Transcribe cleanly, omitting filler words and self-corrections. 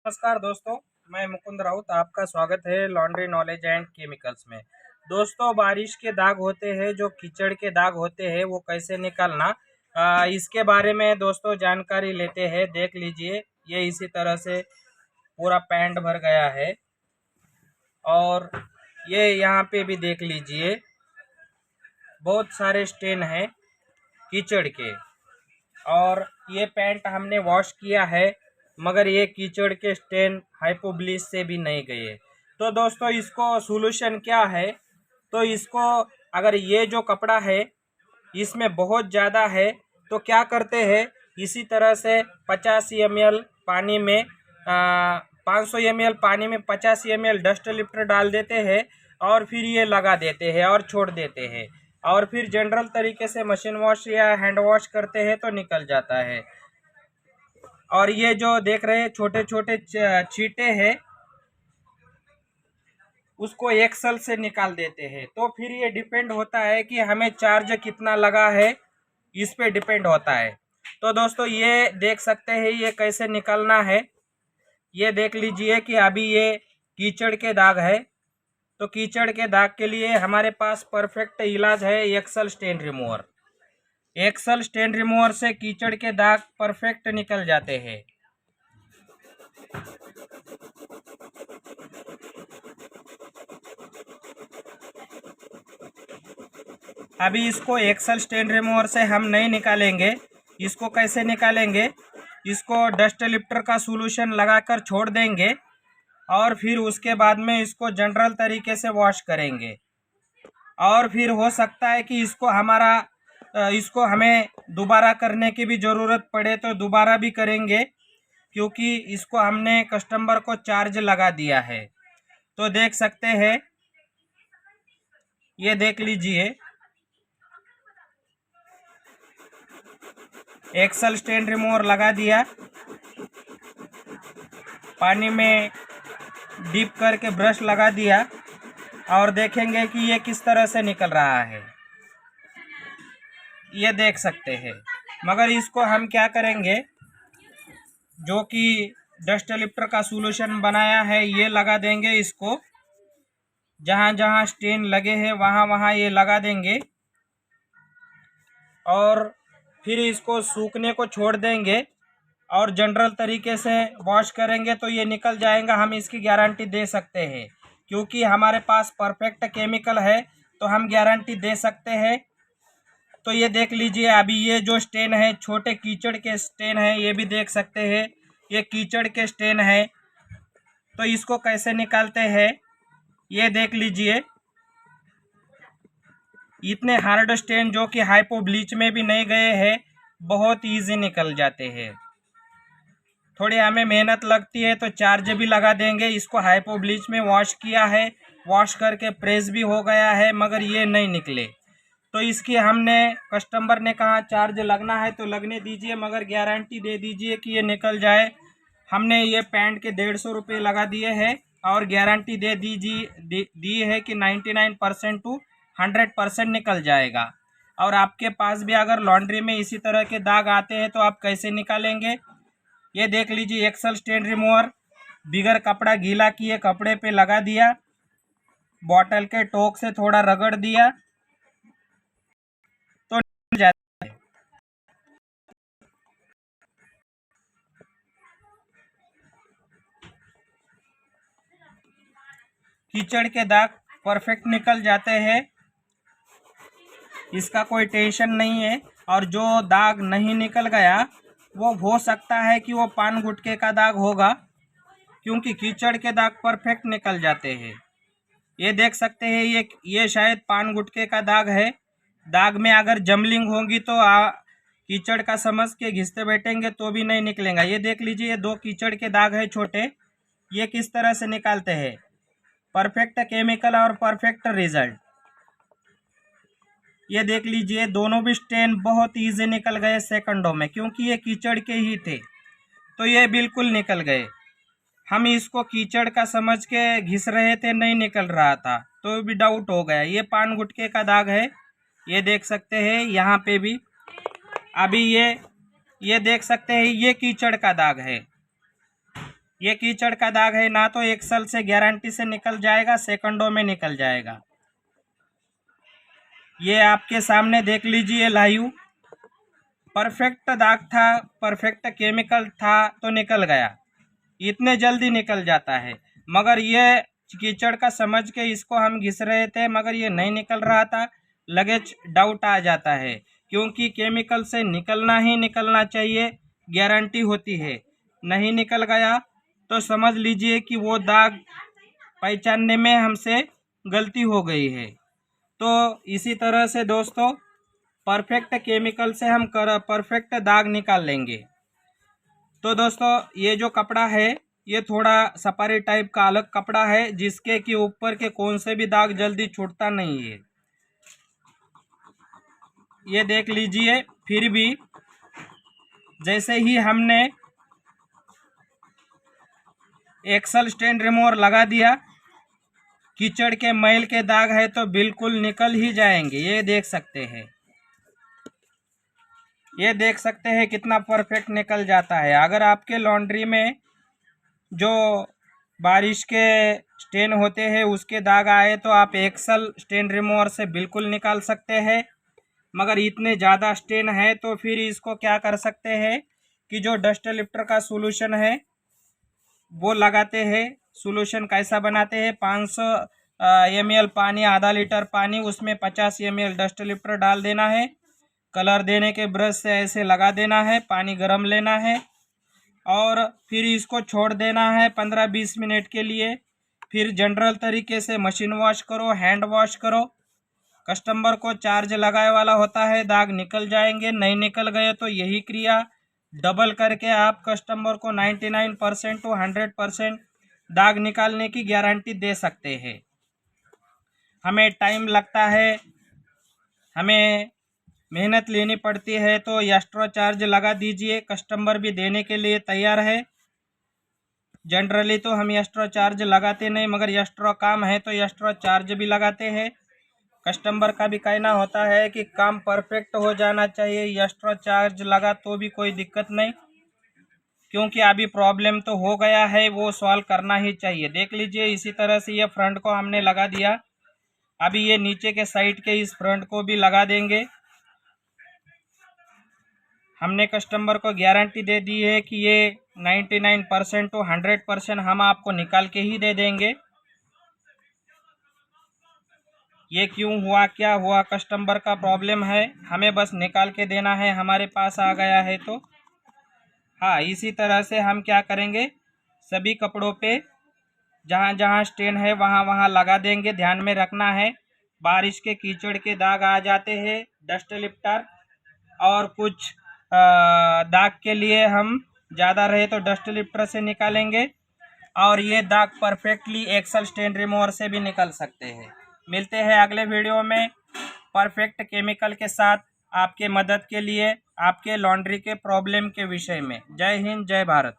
नमस्कार दोस्तों, मैं मुकुंद राउत। आपका स्वागत है लॉन्ड्री नॉलेज एंड केमिकल्स में। दोस्तों, बारिश के दाग होते हैं, जो कीचड़ के दाग होते हैं, वो कैसे निकालना, इसके बारे में दोस्तों जानकारी लेते हैं। देख लीजिए, ये इसी तरह से पूरा पैंट भर गया है और ये यहाँ पे भी देख लीजिए, बहुत सारे स्टेन हैं कीचड़ के। और ये पैंट हमने वॉश किया है, मगर ये कीचड़ के स्टेन हाइपो ब्लीच से भी नहीं गए। तो दोस्तों, इसको सॉल्यूशन क्या है? तो इसको, अगर ये जो कपड़ा है इसमें बहुत ज़्यादा है तो क्या करते हैं, इसी तरह से 50 ml पानी में 500 ml पानी में 50 ml डस्ट लिफ्टर डाल देते हैं और फिर ये लगा देते हैं और छोड़ देते हैं। और फिर जनरल तरीके से मशीन वॉश या हैंड वॉश करते हैं तो निकल जाता है। और ये जो देख रहे हैं छोटे छोटे छींटे हैं, उसको एक्सल से निकाल देते हैं। तो फिर ये डिपेंड होता है कि हमें चार्ज कितना लगा है, इस पे डिपेंड होता है। तो दोस्तों, ये देख सकते हैं ये कैसे निकलना है। ये देख लीजिए कि अभी ये कीचड़ के दाग है, तो कीचड़ के दाग के लिए हमारे पास परफेक्ट इलाज है Excel stain remover. Excel stain remover से कीचड़ के दाग परफेक्ट निकल जाते हैं। अभी इसको एक्सल स्टेन रिमूवर से हम नहीं निकालेंगे। इसको कैसे निकालेंगे? इसको डस्ट लिफ्टर का सॉल्यूशन लगाकर छोड़ देंगे और फिर उसके बाद में इसको जनरल तरीके से वॉश करेंगे। और फिर हो सकता है कि इसको हमें दोबारा करने की भी ज़रूरत पड़े तो दोबारा भी करेंगे, क्योंकि इसको हमने कस्टमर को चार्ज लगा दिया है। तो देख सकते हैं, ये देख लीजिए, एक्सल स्टेन रिमूवर लगा दिया, पानी में डीप करके ब्रश लगा दिया और देखेंगे कि ये किस तरह से निकल रहा है। ये देख सकते हैं। मगर इसको हम क्या करेंगे, जो कि डस्ट लिफ्टर का सॉल्यूशन बनाया है ये लगा देंगे। इसको जहाँ जहाँ स्टेन लगे हैं वहाँ वहाँ ये लगा देंगे और फिर इसको सूखने को छोड़ देंगे और जनरल तरीके से वॉश करेंगे तो ये निकल जाएगा। हम इसकी गारंटी दे सकते हैं, क्योंकि हमारे पास परफेक्ट केमिकल है, तो हम गारंटी दे सकते हैं। तो ये देख लीजिए, अभी ये जो स्टेन है, छोटे कीचड़ के स्टेन है, ये भी देख सकते हैं, ये कीचड़ के स्टेन है। तो इसको कैसे निकालते हैं, ये देख लीजिए। इतने हार्ड स्टेन जो कि हाइपो ब्लीच में भी नहीं गए हैं, बहुत इजी निकल जाते हैं। थोड़ी हमें मेहनत लगती है तो चार्ज भी लगा देंगे। इसको हाइपो ब्लीच में वॉश किया है, वॉश करके प्रेस भी हो गया है, मगर ये नहीं निकले। तो इसकी हमने, कस्टमर ने कहा चार्ज लगना है तो लगने दीजिए, मगर गारंटी दे दीजिए कि ये निकल जाए। हमने ये पैंट के 150 रुपये लगा दिए हैं और गारंटी दे दी है कि 99% टू 100% निकल जाएगा। और आपके पास भी अगर लॉन्ड्री में इसी तरह के दाग आते हैं तो आप कैसे निकालेंगे, ये देख लीजिए। एक्सल स्टेन रिमूवर बिगर कपड़ा गीला किए कपड़े पे लगा दिया, बॉटल के टोक से थोड़ा रगड़ दिया तो निकल जाता है। कीचड़ के दाग परफेक्ट निकल जाते हैं, इसका कोई टेंशन नहीं है। और जो दाग नहीं निकल गया, वो हो सकता है कि वो पान गुटके का दाग होगा, क्योंकि कीचड़ के दाग परफेक्ट निकल जाते हैं। ये देख सकते हैं, ये शायद पान गुटके का दाग है। दाग में अगर जमलिंग होगी तो कीचड़ का समझ के घिसते बैठेंगे तो भी नहीं निकलेगा। ये देख लीजिए, ये 2 कीचड़ के दाग है छोटे, ये किस तरह से निकालते हैं। परफेक्ट केमिकल और परफेक्ट रिजल्ट। ये देख लीजिए, दोनों भी स्टेन बहुत ईजी निकल गए सेकंडों में, क्योंकि ये कीचड़ के ही थे, तो ये बिल्कुल निकल गए। हम इसको कीचड़ का समझ के घिस रहे थे, नहीं निकल रहा था, तो भी डाउट हो गया। ये पान गुटके का दाग है, ये देख सकते हैं, यहाँ पे भी। अभी ये देख सकते हैं, ये कीचड़ का दाग है। ये कीचड़ का दाग है, ना तो एक्सल से गारंटी से निकल जाएगा, सेकंडों में निकल जाएगा। ये आपके सामने देख लीजिए लाइव, परफेक्ट दाग था, परफेक्ट केमिकल था तो निकल गया, इतने जल्दी निकल जाता है। मगर ये कीचड़ का समझ के इसको हम घिस रहे थे, मगर ये नहीं निकल रहा था, लगे डाउट आ जाता है, क्योंकि केमिकल से निकलना ही निकलना चाहिए, गारंटी होती है। नहीं निकल गया तो समझ लीजिए कि वो दाग पहचानने में हमसे गलती हो गई है। तो इसी तरह से दोस्तों परफेक्ट केमिकल से हम परफेक्ट दाग निकाल लेंगे। तो दोस्तों ये जो कपड़ा है ये थोड़ा सफारी टाइप का अलग कपड़ा है, जिसके कि ऊपर के कौन से भी दाग जल्दी छूटता नहीं है। ये देख लीजिए, फिर भी जैसे ही हमने एक्सल स्टैंड रिमूवर लगा दिया, कीचड़ के मैल के दाग है तो बिल्कुल निकल ही जाएंगे। ये देख सकते हैं, ये देख सकते हैं कितना परफेक्ट निकल जाता है। अगर आपके लॉन्ड्री में जो बारिश के स्टेन होते हैं उसके दाग आए तो आप एक्सल स्टेन रिमूवर से बिल्कुल निकाल सकते हैं। मगर इतने ज़्यादा स्टेन है तो फिर इसको क्या कर सकते हैं कि जो डस्ट लिफ्टर का सोल्यूशन है वो लगाते हैं। सोल्यूशन कैसा बनाते हैं, 500 ml पानी, आधा लीटर पानी, उसमें 50 ml डस्ट लिफ्टर डाल देना है। कलर देने के ब्रश से ऐसे लगा देना है, पानी गर्म लेना है और फिर इसको छोड़ देना है 15-20 मिनट के लिए। फिर जनरल तरीके से मशीन वॉश करो, हैंड वॉश करो। कस्टमर को चार्ज लगाए वाला होता है, दाग निकल जाएंगे। नहीं निकल गए तो यही क्रिया डबल करके आप कस्टमर को 99% टू 100% दाग निकालने की गारंटी दे सकते हैं। हमें टाइम लगता है, हमें मेहनत लेनी पड़ती है, तो एक्स्ट्रा चार्ज लगा दीजिए। कस्टमर भी देने के लिए तैयार है। जनरली तो हम एक्स्ट्रा चार्ज लगाते नहीं, मगर एक्स्ट्रा काम है तो एक्स्ट्रा चार्ज भी लगाते हैं। कस्टमर का भी कहना होता है कि काम परफेक्ट हो जाना चाहिए, एक्स्ट्रा चार्ज लगा तो भी कोई दिक्कत नहीं, क्योंकि अभी प्रॉब्लम तो हो गया है, वो सॉल्व करना ही चाहिए। देख लीजिए, इसी तरह से ये फ्रंट को हमने लगा दिया। अभी ये नीचे के साइड के इस फ्रंट को भी लगा देंगे। हमने कस्टमर को गारंटी दे दी है कि ये 99% टू 100% हम आपको निकाल के ही दे देंगे। ये क्यों हुआ, क्या हुआ, कस्टमर का प्रॉब्लम है, हमें बस निकाल के देना है, हमारे पास आ गया है तो। हाँ, इसी तरह से हम क्या करेंगे, सभी कपड़ों पे जहाँ जहाँ स्टेन है वहाँ वहाँ लगा देंगे। ध्यान में रखना है, बारिश के कीचड़ के दाग आ जाते हैं डस्ट लिफ्टर, और कुछ दाग के लिए हम ज़्यादा रहे तो डस्ट लिफ्टर से निकालेंगे, और ये दाग परफेक्टली एक्सल स्टेन रिमूवर से भी निकल सकते हैं। मिलते हैं अगले वीडियो में परफेक्ट केमिकल के साथ, आपके मदद के लिए, आपके लॉन्ड्री के प्रॉब्लम के विषय में। जय हिंद, जय भारत।